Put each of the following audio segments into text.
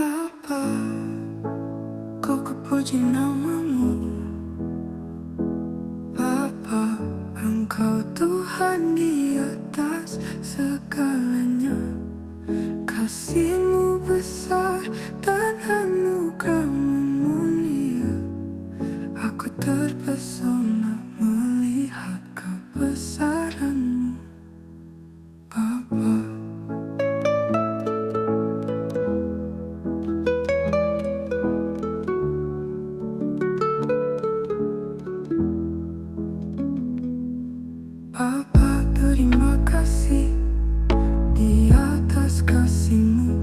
Bapa, ku puji namamu. Bapa, Engkau Tuhan di atas segalanya. Kasih-Mu besar dan anugerah-Mu mulia. Aku terpesona melihat kebesaran-Mu, Bapa. Bapa, terima kasih di atas kasih-Mu.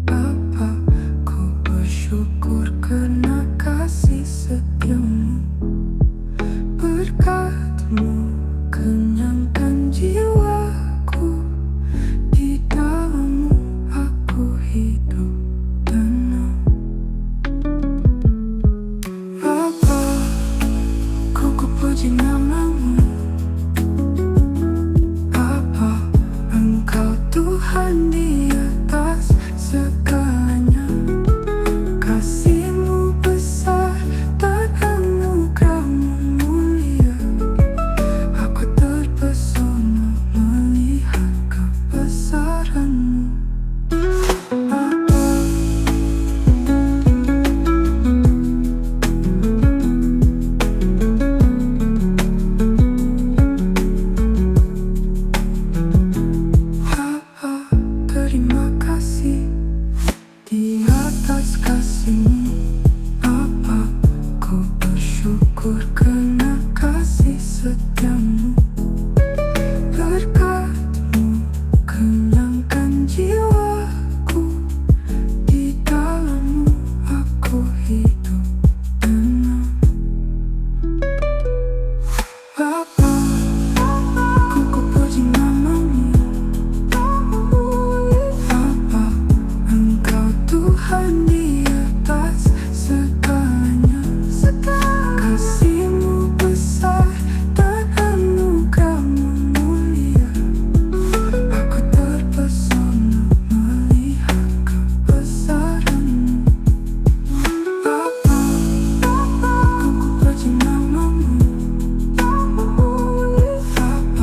Bapa, ku bersyukur karena kasih setia-Mu. Berkat-Mu kenyangkan jiwaku, di dalam-Mu aku hidup tenang. Bapa, ku puji nama-Mu. Tuhan di atas segalanya. Kasih-Mu besar dan anugerah-Mu mulia. Aku terpesona melihat kebesaran-Mu, Bapa. Terima kasih di atas kasih-Mu. Bapa, ku bersyukur karena kasih setia-Mu. Berkat-Mu kenyangkan jiwaku, di dalam-Mu aku hidup tenang. Bapa, ku puji nama-Mu. Tuhan di atas segalanya. Kasih-Mu besar dan anugerah-Mu mulia. Aku terpesona melihat kebesaran-Mu, Bapa. Ku puji nama-Mu. Bapa,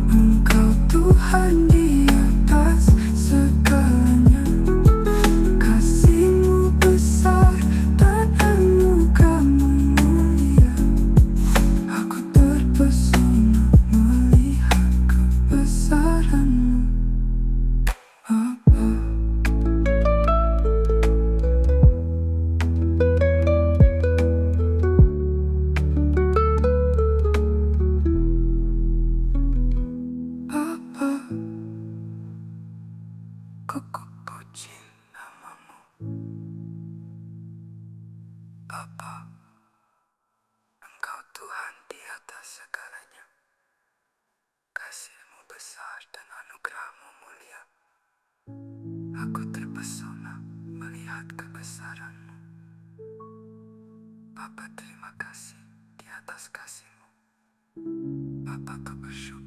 Engkau Tuhan di atas segalanya. Kasih-Mu besar dan anugerah-Mu mulia. Aku terpesona melihat kebesaran-Mu, Bapa. Bapa, ku puji nama-Mu. Bapa, Engkau Tuhan di atas segalanya. Kasih-Mu besar dan anugerah-Mu mulia. Aku terpesona melihat kebesaran-Mu. Bapa, terima kasih di atas kasih-Mu. Bapa, ku bersyukur